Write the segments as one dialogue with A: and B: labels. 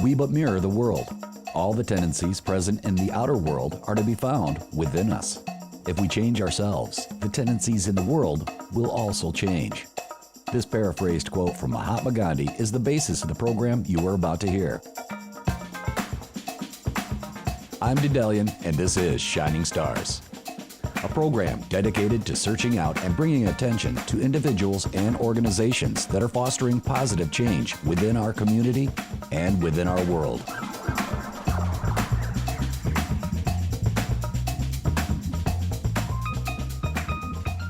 A: we but mirror the world. All the tendencies present in the outer world are to be found within us. If we change ourselves, the tendencies in the world will also change. This paraphrased quote from Mahatma Gandhi is the basis of the program you are about to hear. I'm Daedalian, and this is Shining Stars, a program dedicated to searching out and bringing attention to individuals and organizations that are fostering positive change within our community and within our world.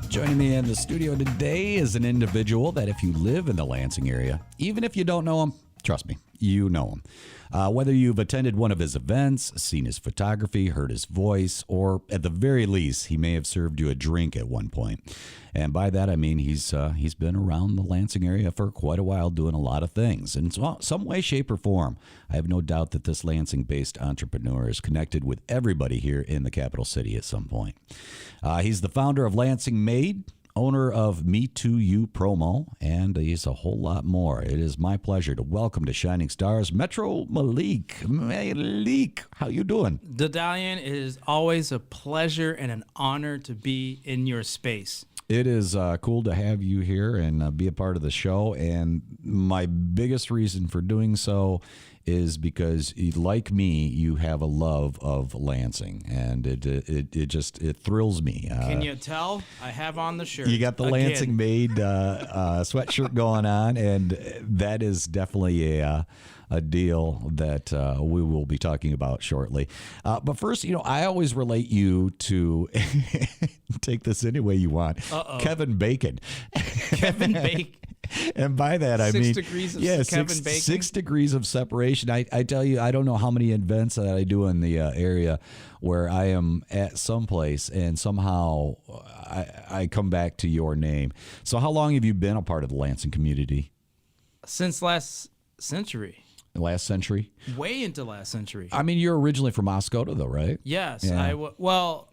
A: Joining me in the studio today is an individual that if you live in the Lansing area, even if you don't know him, trust me, you know him. Whether you've attended one of his events, seen his photography, heard his voice, or at the very least, he may have served you a drink at one point. And by that, I mean he's been around the Lansing area for quite a while doing a lot of things in some way, shape, or form. I have no doubt that this Lansing-based entrepreneur is connected with everybody here in the capital city at some point. He's the founder of Lansing Made, owner of Me Too You Promo, and he's a whole lot more. It is my pleasure to welcome to Shining Stars, Metro Melik. Melik, how you doing?
B: Daedalian, it is always a pleasure and an honor to be in your space.
A: It is cool to have you here and be a part of the show, and my biggest reason for doing so is because, like me, you have a love of Lansing, and it thrills me.
B: Can you tell? I have on the shirt.
A: You got the
B: again.
A: Lansing Made sweatshirt going on, and that is definitely a deal that we will be talking about shortly. But first, I always relate you to take this any way you want. Kevin Bacon.
B: Kevin Bacon.
A: And by that, I mean,
B: 6 degrees of
A: Kevin Bacon. 6 degrees of separation. I tell you, I don't know how many events that I do in the area where I am at some place and somehow I come back to your name. So how long have you been a part of the Lansing community?
B: Since last century.
A: Last century?
B: Way into last century.
A: I mean, you're originally from Oscoda, though, right?
B: Yes.
A: Yeah.
B: Well,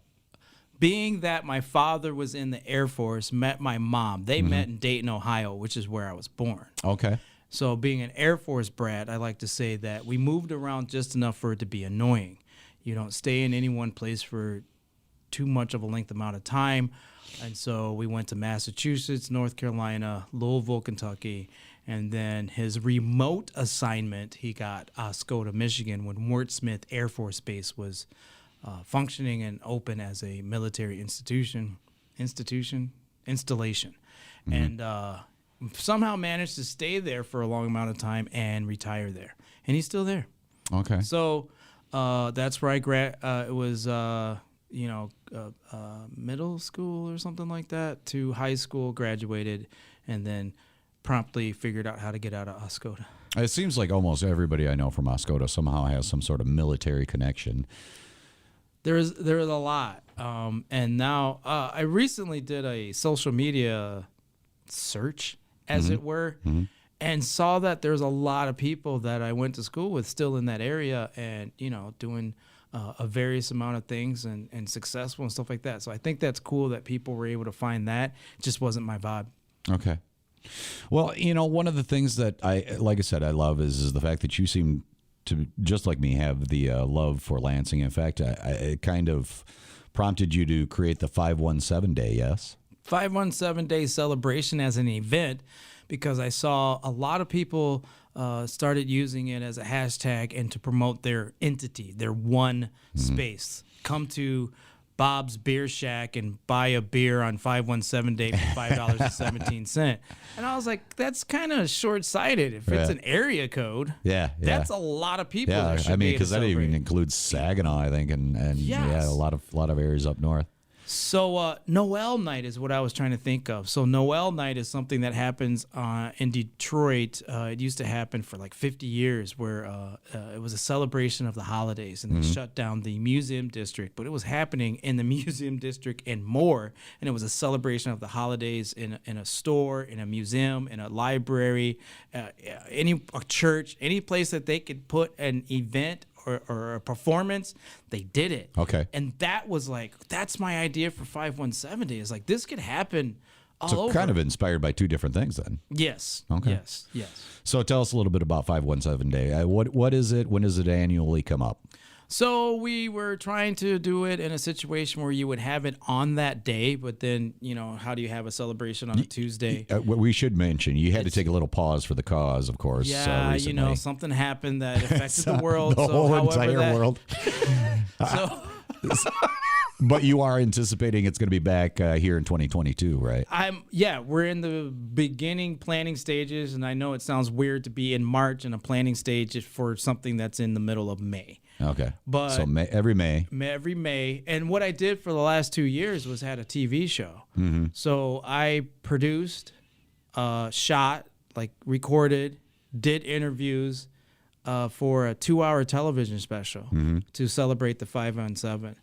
B: being that my father was in the Air Force, met my mom. They met in Dayton, Ohio, which is where I was born.
A: Okay.
B: So being an Air Force brat, I like to say that we moved around just enough for it to be annoying. You don't stay in any one place for too much of a length amount of time. And so we went to Massachusetts, North Carolina, Louisville, Kentucky, and then his remote assignment, he got Oscoda, Michigan, when Wart Smith Air Force Base was functioning and open as a military installation, and somehow managed to stay there for a long amount of time and retire there, and he's still there.
A: Okay.
B: So that's where it was middle school or something like that to high school, graduated, and then promptly figured out how to get out of Oscoda.
A: It seems like almost everybody I know from Oscoda somehow has some sort of military connection.
B: There's a lot, and now I recently did a social media search, as it were, and saw that there's a lot of people that I went to school with still in that area, and doing a various amount of things and successful and stuff like that. So I think that's cool that people were able to find that. It just wasn't my vibe.
A: Okay. Well, one of the things that I love is the fact that you seem to, just like me, have the love for Lansing. In fact, it kind of prompted you to create the 517 Day, yes?
B: 517 Day celebration as an event, because I saw a lot of people started using it as a hashtag and to promote their entity, their one space. Come to Bob's Beer Shack and buy a beer on 517 Day for $5.17. And I was like, that's kind of short-sighted. If it's an area code, that's a lot of people.
A: Yeah,
B: that should be
A: because that even includes Saginaw, I think, and
B: yes.
A: a lot of areas up north.
B: So Noel Night is what I was trying to think of. So Noel Night is something that happens in Detroit. It used to happen for like 50 years, where it was a celebration of the holidays, and they shut down the museum district. But it was happening in the museum district and more, and it was a celebration of the holidays in a store, in a museum, in a library, a church, any place that they could put an event or a performance, they did it.
A: Okay.
B: And that was like, that's my idea for 517 Day. Is like, this could happen all
A: So
B: over.
A: kind of inspired by two different things then.
B: Yes.
A: Okay.
B: Yes.
A: So tell us a little bit about 517 Day. What is it? When does it annually come up?
B: So we were trying to do it in a situation where you would have it on that day, but then, how do you have a celebration on a Tuesday?
A: What we should mention, you had to take a little pause for the cause, of course.
B: Yeah,
A: recently.
B: something happened that affected the world.
A: The
B: so
A: whole
B: however
A: entire
B: that,
A: world.
B: So
A: But you are anticipating it's going to be back here in 2022, right?
B: we're in the beginning planning stages, and I know it sounds weird to be in March in a planning stage for something that's in the middle of May.
A: Okay.
B: But
A: so every May.
B: Every May. And what I did for the last 2 years was had a TV show. Mm-hmm. So I produced, shot, recorded, did interviews for a 2-hour television special to celebrate the 5-on-7.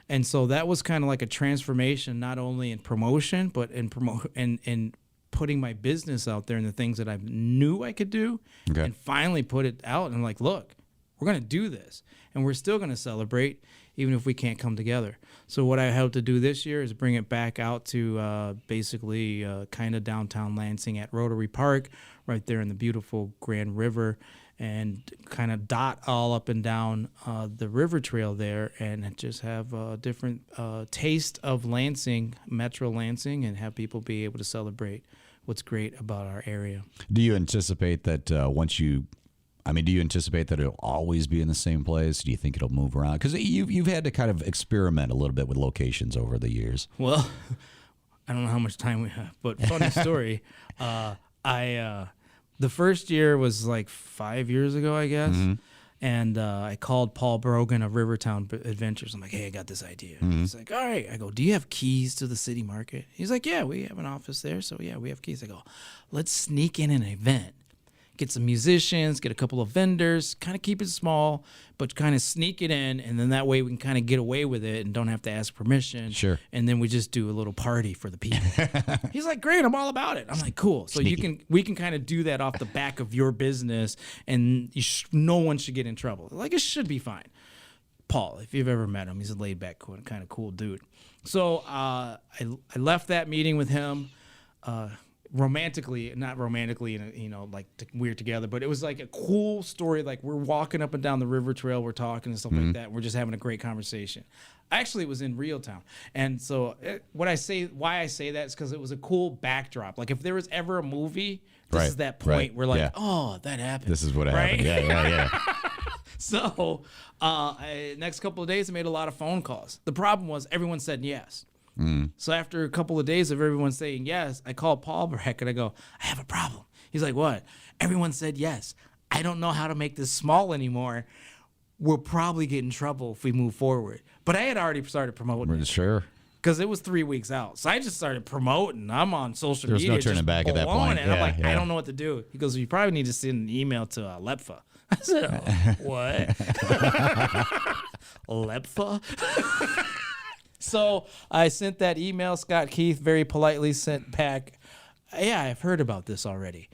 B: And so that was kind of like a transformation, not only in promotion, but in putting my business out there and the things that I knew I could do, and finally put it out. And I'm like, look, we're going to do this, and we're still going to celebrate, even if we can't come together. So what I hope to do this year is bring it back out to basically kind of downtown Lansing at Rotary Park, right there in the beautiful Grand River, and kind of dot all up and down the river trail there, and just have a different taste of Lansing, Metro Lansing, and have people be able to celebrate what's great about our area.
A: Do you anticipate that do you anticipate that it'll always be in the same place? Do you think it'll move around? Because you've had to kind of experiment a little bit with locations over the years.
B: Well, I don't know how much time we have, but funny story. The first year was 5 years ago, I guess. Mm-hmm. And I called Paul Brogan of Rivertown Adventures. I'm like, hey, I got this idea. Mm-hmm. He's like, all right. I go, do you have keys to the city market? He's like, yeah, we have an office there. So, yeah, we have keys. I go, let's sneak in an event. Get some musicians, get a couple of vendors, kind of keep it small, but kind of sneak it in, and then that way we can kind of get away with it and don't have to ask permission.
A: Sure.
B: And then we just do a little party for the people. He's like, great, I'm all about it. I'm like, cool. So we can kind of do that off the back of your business, and no one should get in trouble. It should be fine. Paul, if you've ever met him, he's a laid back, kind of cool dude. So I left that meeting with him. Not romantically, we're together, but it was like a cool story. We're walking up and down the river trail, we're talking and stuff like that. We're just having a great conversation. Actually, it was in Reeltown, and so why I say that is because it was a cool backdrop. If there was ever a movie, this is that point where oh, that happened.
A: This is what
B: right?
A: happened. Yeah.
B: So next couple of days, I made a lot of phone calls. The problem was everyone said yes. So after a couple of days of everyone saying yes, I called Paul Breck and I go, I have a problem. He's like, what? Everyone said yes. I don't know how to make this small anymore. We'll probably get in trouble if we move forward. But I had already started promoting it.
A: Sure.
B: Because it was 3 weeks out. So I just started promoting. I'm on social media.
A: There's no turning back at that point.
B: And I'm like, I don't know what to do. He goes, you probably need to send an email to Lepfa. I said, oh, what? Lepfa? So I sent that email. Scott Keith very politely sent back, yeah, I've heard about this already.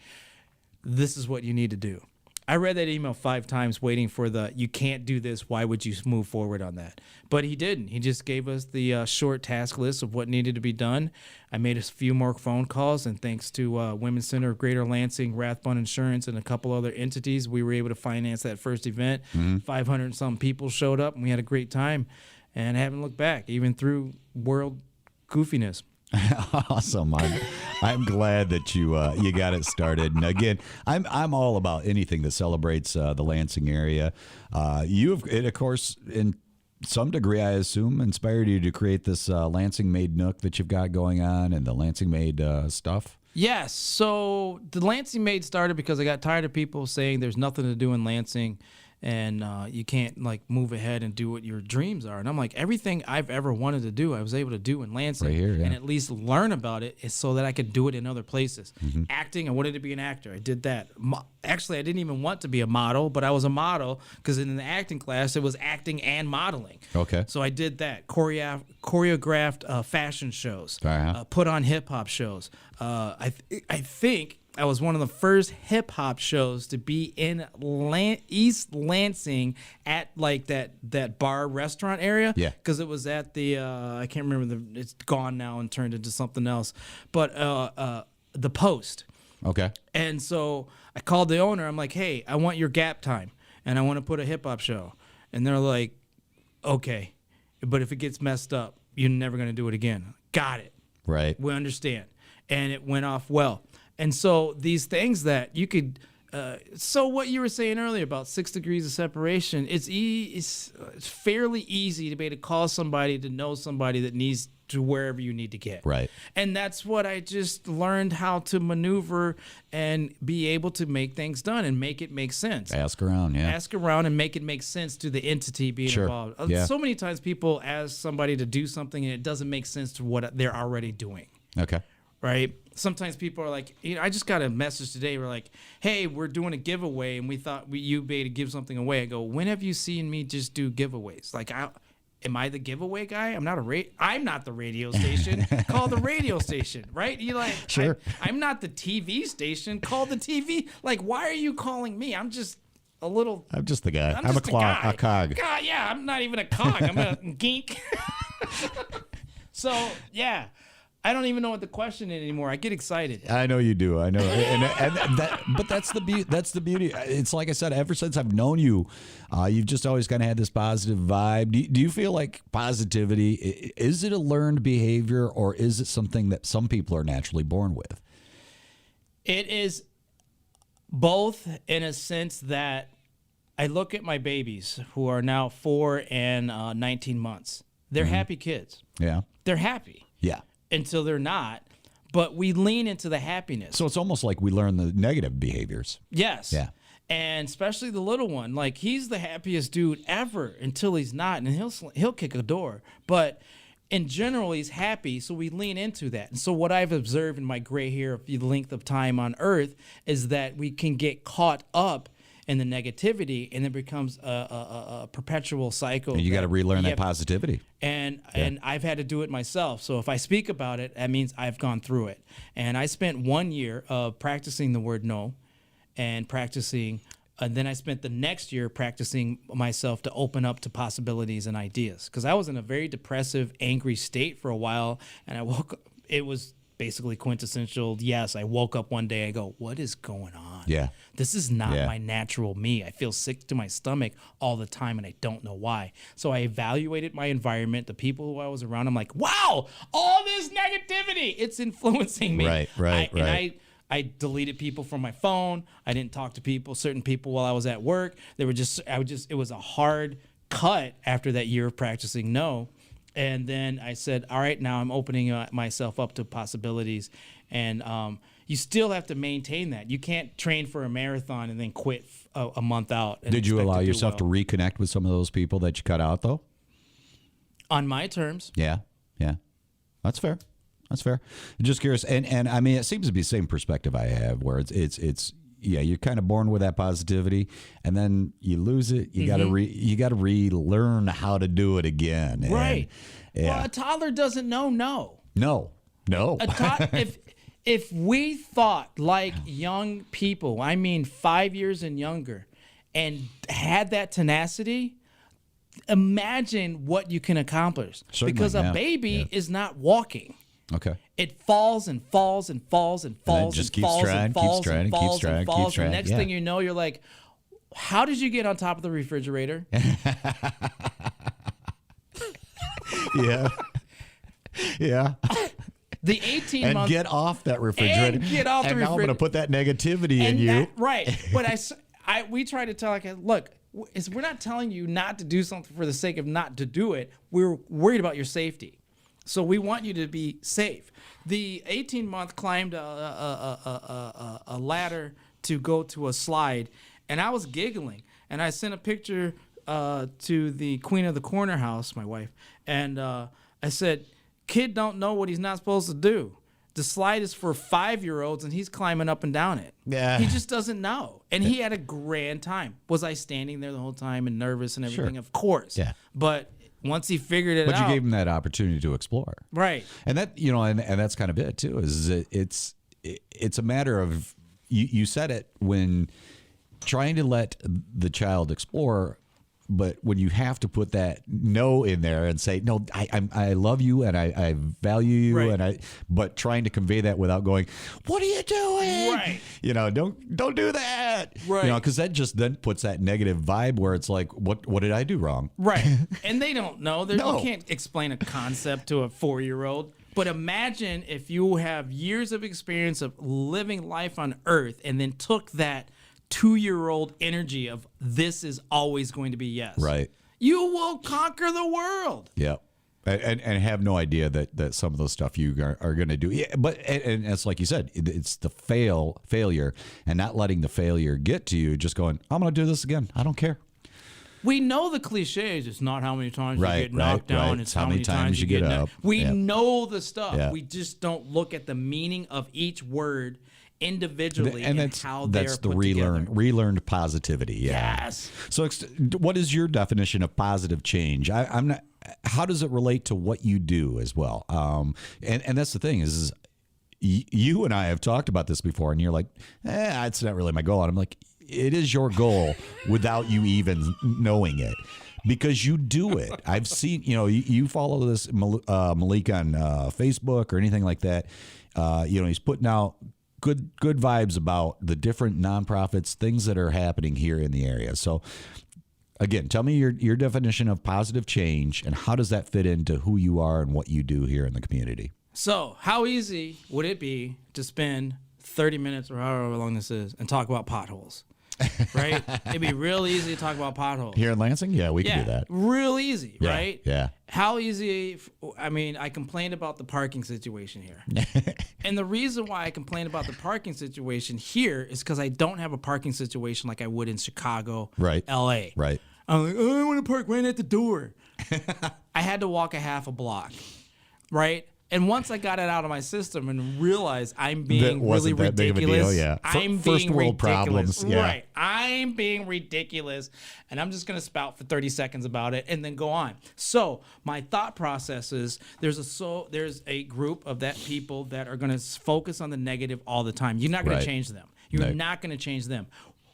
B: This is what you need to do. I read that email 5 times waiting for you can't do this. Why would you move forward on that? But he didn't. He just gave us the short task list of what needed to be done. I made a few more phone calls, and thanks to Women's Center of Greater Lansing, Rathbun Insurance, and a couple other entities, we were able to finance that first event. 500 and some people showed up, and we had a great time. And I haven't looked back, even through world goofiness.
A: Awesome. I'm glad that you got it started. And again, I'm all about anything that celebrates the Lansing area. It of course in some degree, I assume, inspired you to create this Lansing Made Nook that you've got going on, and the Lansing Made stuff. Yes.
B: So the Lansing Made started because I got tired of people saying there's nothing to do in Lansing. And you can't move ahead and do what your dreams are. And I'm like, everything I've ever wanted to do, I was able to do in Lansing,
A: right here, yeah.
B: And at least learn about it so that I could do it in other places. Acting, I wanted to be an actor. I did that. Actually, I didn't even want to be a model, but I was a model because in the acting class, it was acting and modeling.
A: Okay.
B: So I did that. Choreographed fashion shows, put on hip hop shows. I think I was one of the first hip hop shows to be in East Lansing at like that bar restaurant area.
A: Yeah.
B: Because it was at the I can't remember it's gone now and turned into something else. But the Post.
A: Okay.
B: And so I called the owner. I'm like, hey, I want your gap time, and I want to put a hip hop show. And they're like, okay, but if it gets messed up, you're never gonna do it again. Got it.
A: Right.
B: We understand. And it went off well. And so these things that you could, so what you were saying earlier about 6 degrees of separation, it's fairly easy to be able to call somebody, to know somebody that needs to wherever you need to get.
A: Right.
B: And that's what I just learned how to maneuver and be able to make things done and make it make sense.
A: Ask around, yeah.
B: Ask around and make it make sense to the entity being
A: Sure.
B: involved.
A: Yeah.
B: So many times people ask somebody to do something and it doesn't make sense to what they're already doing.
A: Okay.
B: Right? Sometimes people are like, I just got a message today. We're like, hey, we're doing a giveaway, and we thought you'd be able to give something away. I go, when have you seen me just do giveaways? Like, am I the giveaway guy? I'm not the radio station. Call the radio station, right? You like,
A: sure.
B: I'm not the TV station. Call the TV. Like, why are you calling me? I'm just
A: the guy. I'm
B: just
A: a cog.
B: God, yeah, I'm not even a cog. I'm a geek. So, yeah. I don't even know what the question is anymore. I get excited.
A: I know you do. I know, but that's the beauty. It's like I said. Ever since I've known you, you've just always kind of had this positive vibe. Do you feel like positivity, is it a learned behavior, or is it something that some people are naturally born with?
B: It is both, in a sense that I look at my babies who are now 4 and 19 months. They're happy kids.
A: Yeah,
B: they're happy.
A: Yeah.
B: Until they're not, but we lean into the happiness.
A: So it's almost like we learn the negative behaviors.
B: Yes.
A: Yeah.
B: And especially the little one, like he's the happiest dude ever until he's not, and he'll kick a door. But in general, he's happy, so we lean into that. And so what I've observed in my gray hair of the length of time on Earth is that we can get caught up in the negativity, and it becomes a perpetual cycle.
A: And you got to relearn that positivity.
B: And I've had to do it myself. So if I speak about it, that means I've gone through it. And I spent 1 year of practicing the word no, and then I spent the next year practicing myself to open up to possibilities and ideas. Because I was in a very depressive, angry state for a while, and I woke up, it was basically quintessential. Yes, I woke up one day, I go, what is going on?
A: Yeah.
B: This is not my natural me. I feel sick to my stomach all the time, and I don't know why. So I evaluated my environment, the people who I was around. I'm like, wow, all this negativity, it's influencing me.
A: Right.
B: And I deleted people from my phone. I didn't talk to certain people while I was at work. It was a hard cut after that year of practicing no. And then I said, all right, now I'm opening myself up to possibilities. And you still have to maintain that. You can't train for a marathon and then quit a month out.
A: Did you allow yourself to reconnect with some of those people that you cut out, though?
B: On my terms.
A: Yeah. That's fair. I'm just curious. And I mean, it seems to be the same perspective I have, where it's you're kind of born with that positivity, and then you lose it. You gotta relearn how to do it again.
B: Right.
A: And,
B: well, a toddler doesn't know no.
A: No.
B: If we thought like young people, I mean 5 years and younger, and had that tenacity, imagine what you can accomplish.
A: Certainly,
B: because a baby is not walking.
A: Okay.
B: It falls and falls and falls and falls
A: just
B: and falls and falls and falls and falls.
A: The
B: next thing you know, you're like, how did you get on top of the refrigerator?
A: Yeah.
B: The 18 months.
A: And get off that refrigerator.
B: And now I'm
A: going to put that negativity in you.
B: Right. But we try to tell, look, we're not telling you not to do something for the sake of not to do it. We're worried about your safety. So we want you to be safe. The 18-month climbed a ladder to go to a slide, and I was giggling. And I sent a picture to the queen of the corner house, my wife, and I said, kid don't know what he's not supposed to do. The slide is for 5-year-olds, and he's climbing up and down it.
A: Yeah.
B: He just doesn't know. And he had a grand time. Was I standing there the whole time and nervous and everything?
A: Sure.
B: Of course.
A: Yeah.
B: But once he figured it out.
A: But you gave him that opportunity to explore.
B: Right.
A: And that, and that's kind of it too, is it's a matter of you said it when trying to let the child explore, but when you have to put that no in there and say, no, I love you and I value you,
B: Right.
A: but trying to convey that without going, what are you doing?
B: Right.
A: Don't do that.
B: Right.
A: Because that just then puts that negative vibe where it's like, what did I do wrong?
B: Right. And they don't know.
A: No.
B: You can't explain a concept to a 4-year-old. But imagine if you have years of experience of living life on Earth and then took that 2-year-old energy of this is always going to be yes.
A: Right.
B: You will conquer the world.
A: Yep. And have no idea that some of the stuff you are going to do. Yeah, but and it's like you said, it's the failure and not letting the failure get to you. Just going, I'm going to do this again. I don't care.
B: We know the cliches. It's not how many times you get knocked down.
A: Right.
B: It's how many times you get up. We
A: Yep.
B: know the stuff.
A: Yeah.
B: We just don't look at the meaning of each word individually and how they're
A: the
B: put together.
A: relearned positivity. Yeah.
B: Yes.
A: So what is your definition of positive change? I'm not. How does it relate to what you do as well? And that's the thing is you and I have talked about this before, and you're like, it's not really my goal. And I'm like, it is your goal without you even knowing it. Because you do it. I've seen, you follow this Malik on Facebook or anything like that. He's putting out good vibes about the different nonprofits, things that are happening here in the area. So, again, tell me your definition of positive change and how does that fit into who you are and what you do here in the community?
B: So, how easy would it be to spend 30 minutes or however long this is and talk about potholes? Right? It'd be real easy to talk about potholes.
A: Here in Lansing? Yeah, we can do that.
B: Real easy, right?
A: Yeah.
B: How easy? I complained about the parking situation here. And the reason why I complain about the parking situation here is because I don't have a parking situation like I would in Chicago,
A: Right.
B: LA.
A: Right.
B: I'm like, I want to park right at the door. I had to walk a half a block, right? And once I got it out of my system and realized I'm being really
A: that big of a deal,
B: ridiculous,
A: yeah.
B: I'm
A: First
B: being
A: world
B: ridiculous,
A: problems, yeah.
B: right? I'm being ridiculous, and I'm just gonna spout for 30 seconds about it and then go on. So my thought process is there's a group of that people that are gonna focus on the negative all the time. You're not gonna
A: Right.
B: change them. You're not gonna change them.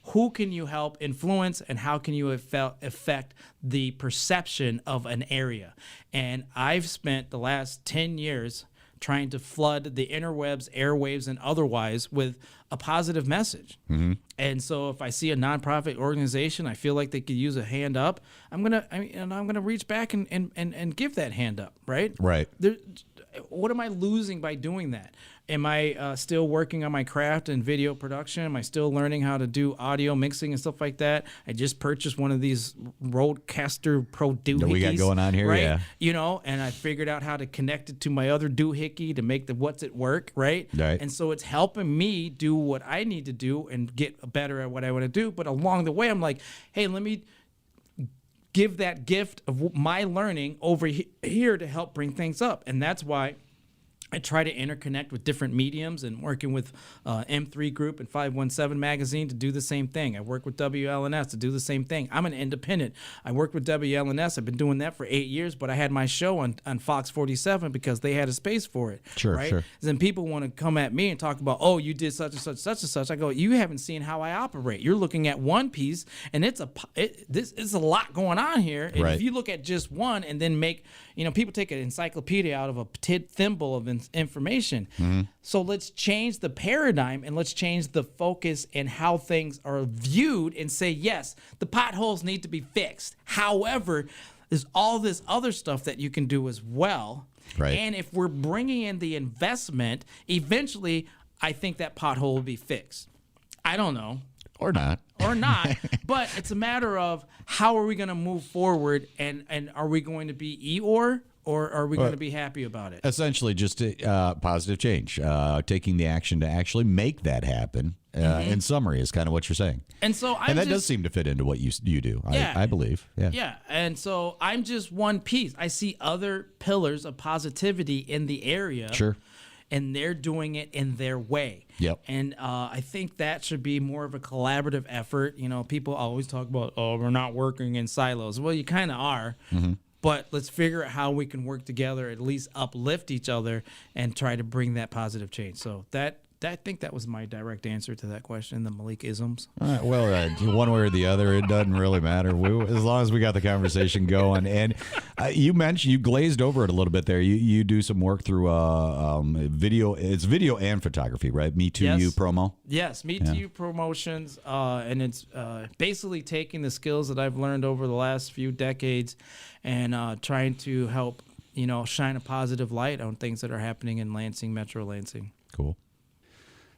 B: Who can you help influence and how can you affect the perception of an area? And I've spent the last 10 years trying to flood the interwebs, airwaves, and otherwise with a positive message. Mm-hmm. And so if I see a nonprofit organization, I feel like they could use a hand up, I'm gonna reach back and give that hand up, right?
A: Right.
B: What am I losing by doing that? Am I still working on my craft and video production? Am I still learning how to do audio mixing and stuff like that? I just purchased one of these Rodecaster Pro doohickeys
A: That we got going on here,
B: right?
A: yeah.
B: And I figured out how to connect it to my other doohickey to make the what's it work, right?
A: Right.
B: And so it's helping me do what I need to do and get better at what I want to do. But along the way, I'm like, hey, let me give that gift of my learning over here to help bring things up. And that's why I try to interconnect with different mediums and working with M3 Group and 517 Magazine to do the same thing. I work with WLNS to do the same thing. I'm an independent. I worked with WLNS. I've been doing that for 8 years, but I had my show on Fox 47 because they had a space for it.
A: Sure,
B: right?
A: sure.
B: Then people want to come at me and talk about, oh, you did such and such, such and such. I go, you haven't seen how I operate. You're looking at one piece, and it's a lot going on here. And
A: Right.
B: if you look at just one and then make, people take an encyclopedia out of a thimble of information.
A: Mm-hmm.
B: So let's change the paradigm and let's change the focus and how things are viewed and say, yes, the potholes need to be fixed. However, there's all this other stuff that you can do as well.
A: Right.
B: And if we're bringing in the investment, eventually I think that pothole will be fixed. I don't know.
A: Or not.
B: But it's a matter of how are we going to move forward and are we going to be Eeyore or are we going to be happy about it?
A: Essentially, just positive change, taking the action to actually make that happen. In summary, is kind of what you're saying.
B: And so
A: that does seem to fit into what you do.
B: Yeah.
A: I believe. Yeah.
B: Yeah. And so I'm just one piece. I see other pillars of positivity in the area.
A: Sure.
B: And they're doing it in their way.
A: Yep.
B: And I think that should be more of a collaborative effort. People always talk about, oh, we're not working in silos. Well, you kind of are. Mm-hmm. But let's figure out how we can work together, at least uplift each other, and try to bring that positive change. So that I think that was my direct answer to that question, the Malik-isms.
A: All right, well, one way or the other, it doesn't really matter. As long as we got the conversation going. And you mentioned, you glazed over it a little bit there. You do some work through video. It's video and photography, right? Me Too You promo?
B: Yes, Me Too You promotions. And it's basically taking the skills that I've learned over the last few decades and trying to help, shine a positive light on things that are happening in Lansing, Metro Lansing.
A: Cool.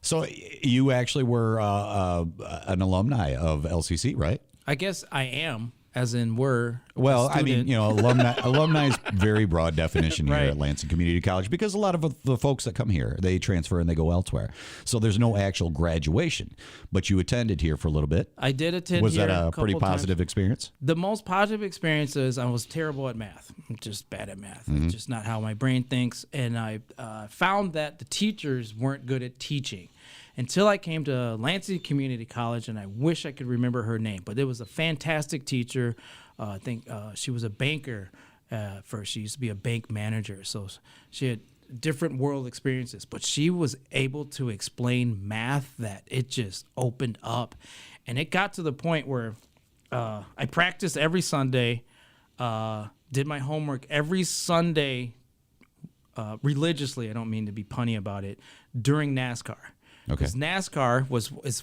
A: So you actually were an alumni of LCC, right?
B: I guess I am, as in were.
A: Well, I mean, alumni is very broad definition here
B: Right.
A: at Lansing Community College because a lot of the folks that come here, they transfer and they go elsewhere. So there's no actual graduation, but you attended here for a little bit.
B: I did attend
A: Was
B: here
A: that a pretty
B: couple
A: positive
B: times.
A: experience?
B: The most positive experience is I was terrible at math. I'm just bad at math. It's just not how my brain thinks. And I found that the teachers weren't good at teaching until I came to Lansing Community College, and I wish I could remember her name. But it was a fantastic teacher. I think she was a banker first. She used to be a bank manager. So she had different world experiences. But she was able to explain math that it just opened up. And it got to the point where I practiced every Sunday, did my homework every Sunday religiously. I don't mean to be punny about it, during NASCAR.
A: Okay.
B: Because NASCAR is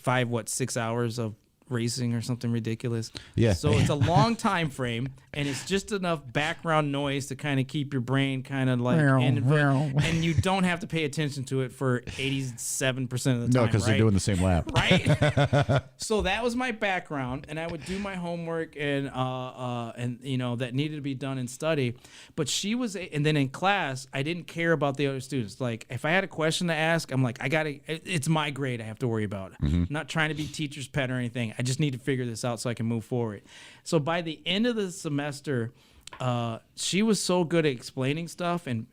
B: 6 hours of racing or something ridiculous.
A: Yeah.
B: So it's a long time frame, and it's just enough background noise to kind of keep your brain kind of like and you don't have to pay attention to it for 87% of the time.
A: No, because they're
B: right?
A: doing the same lap.
B: Right. So that was my background, and I would do my homework and that needed to be done in study. But and then in class, I didn't care about the other students. Like if I had a question to ask, I'm like, it's my grade I have to worry about. I'm not trying to be teacher's pet or anything. I just need to figure this out so I can move forward. So by the end of the semester, she was so good at explaining stuff and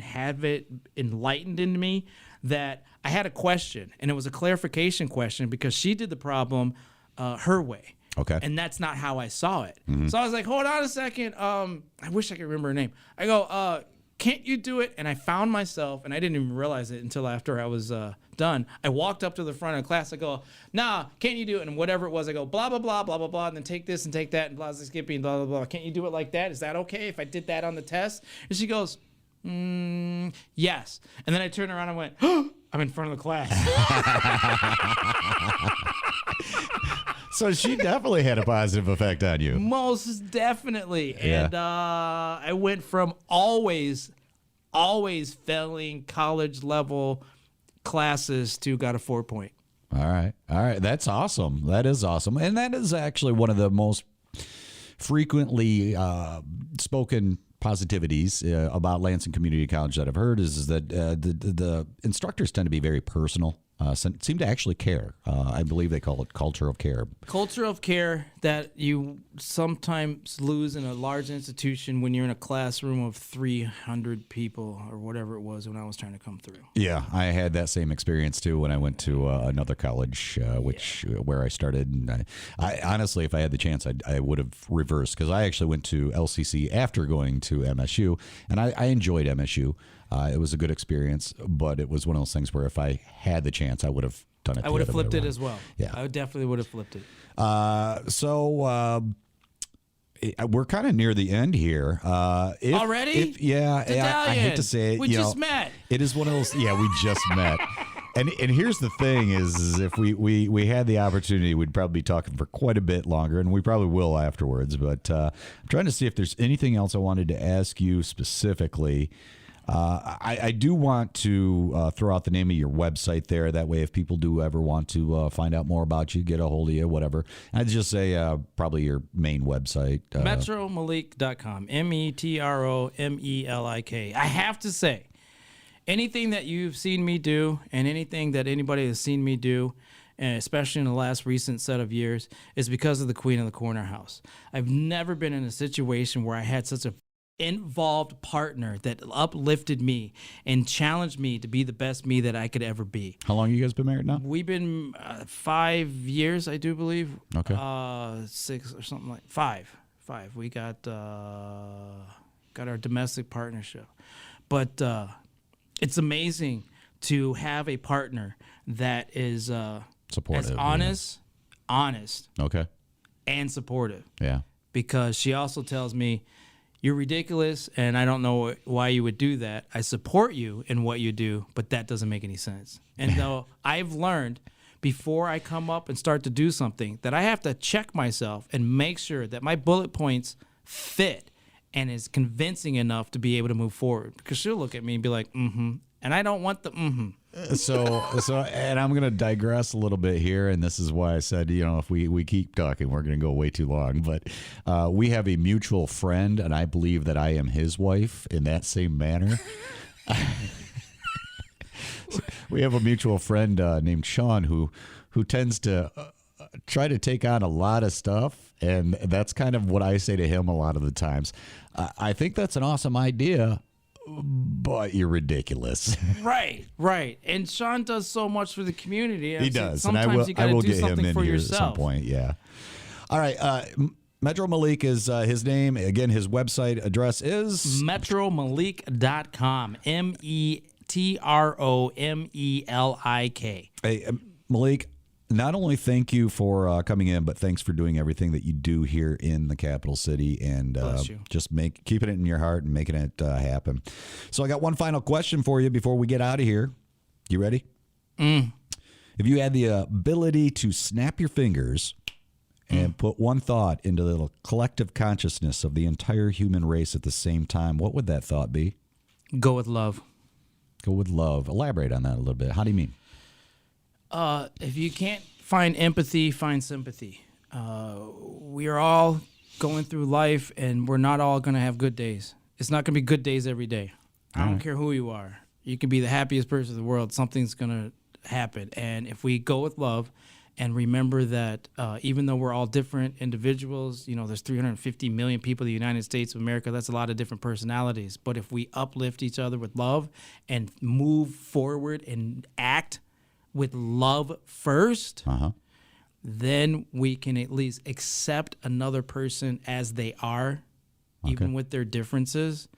B: have it enlightened in me that I had a question, and it was a clarification question because she did the problem her way.
A: Okay.
B: And that's not how I saw it. So I was like, hold on a second. I wish I could remember her name. I go, can't you do it? And I found myself, and I didn't even realize it until after I was done. I walked up to the front of the class. I go, nah, can't you do it? And whatever it was, I go, blah, blah, blah, blah, blah, blah, and then take this and take that, and blah, blah, skippy, and blah, blah, blah. Can't you do it like that? Is that okay if I did that on the test? And she goes, yes. And then I turned around and went, I'm in front of the class.
A: So she definitely had a positive effect on you.
B: Most definitely.
A: Yeah.
B: And I went from always failing college level classes to got a 4.0.
A: All right. That's awesome. That is awesome. And that is actually one of the most frequently spoken positivities about Lansing Community College that I've heard is that the instructors tend to be very personal. Seem to actually care. I believe they call it culture of care.
B: Culture of care that you sometimes lose in a large institution when you're in a classroom of 300 people or whatever it was when I was trying to come through.
A: Yeah, I had that same experience too when I went to another college, where I started. And I honestly, if I had the chance, I would have reversed because I actually went to LCC after going to MSU, and I enjoyed MSU. It was a good experience, but it was one of those things where if I had the chance, I would have done it.
B: I would have flipped it as well.
A: Yeah,
B: I definitely would have flipped it.
A: We're kind of near the end here.
B: Already?
A: I hate to say it.
B: We just met.
A: It is one of those. Yeah, we just met. And here's the thing is if we had the opportunity, we'd probably be talking for quite a bit longer, and we probably will afterwards. But I'm trying to see if there's anything else I wanted to ask you specifically. I do want to throw out the name of your website there. That way, if people do ever want to find out more about you, get a hold of you, whatever. I'd just say probably your main website.
B: MetroMelik.com. MEtroMelik. I have to say, anything that you've seen me do and anything that anybody has seen me do, and especially in the last recent set of years, is because of the Queen of the Corner House. I've never been in a situation where I had such a involved partner that uplifted me and challenged me to be the best me that I could ever be.
A: How long you guys been married now?
B: We've been 5 years, I do believe.
A: Okay.
B: 6 or something like 5. We got our domestic partnership, but it's amazing to have a partner that is
A: Supportive.
B: as honest,
A: Okay.
B: and supportive.
A: Yeah.
B: Because she also tells me, you're ridiculous, and I don't know why you would do that. I support you in what you do, but that doesn't make any sense. And though I've learned before I come up and start to do something that I have to check myself and make sure that my bullet points fit and is convincing enough to be able to move forward. Because she'll look at me and be like, mm-hmm. And I don't want the mm-hmm.
A: So, and I'm going to digress a little bit here, and this is why I said, if we keep talking, we're going to go way too long. But we have a mutual friend, and I believe that I am his wife in that same manner. We have a mutual friend named Sean who tends to try to take on a lot of stuff, and that's kind of what I say to him a lot of the times. I think that's an awesome idea, but you're ridiculous.
B: Right. And Sean does so much for the community.
A: He does.
B: Sometimes you got to do something for yourself.
A: At some point, yeah. All right. Metro Melik is his name. Again, his website address is
B: metromelik.com. METROMELIK.
A: Hey, Malik, not only thank you for coming in, but thanks for doing everything that you do here in the capital city, and just keeping it in your heart and making it happen. So I got one final question for you before we get out of here. You ready? If you had the ability to snap your fingers and put one thought into the collective consciousness of the entire human race at the same time, what would that thought be?
B: Go with love.
A: Go with love. Elaborate on that a little bit. How do you mean?
B: If you can't find empathy, find sympathy. We are all going through life, and we're not all going to have good days. It's not going to be good days every day. I don't care who you are. You can be the happiest person in the world. Something's going to happen. And if we go with love and remember that even though we're all different individuals, there's 350 million people in the United States of America. That's a lot of different personalities. But if we uplift each other with love and move forward and act with love first, then we can at least accept another person as they are, even with their differences,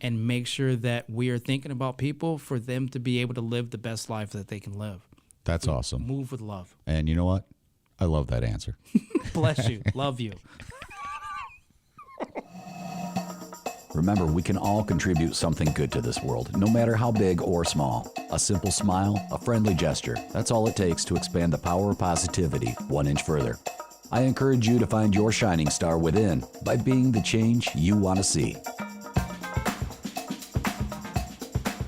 B: and make sure that we are thinking about people for them to be able to live the best life that they can live.
A: That's awesome.
B: Move with love.
A: And you know what? I love that answer.
B: Bless you. Love you.
C: Remember, we can all contribute something good to this world, no matter how big or small. A simple smile, a friendly gesture, that's all it takes to expand the power of positivity 1 inch further. I encourage you to find your shining star within by being the change you want to see.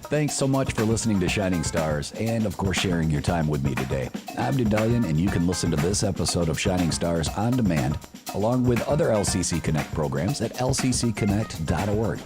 C: Thanks so much for listening to Shining Stars and, of course, sharing your time with me today. I'm Daedalian, and you can listen to this episode of Shining Stars on demand, along with other LCC Connect programs at lccconnect.org.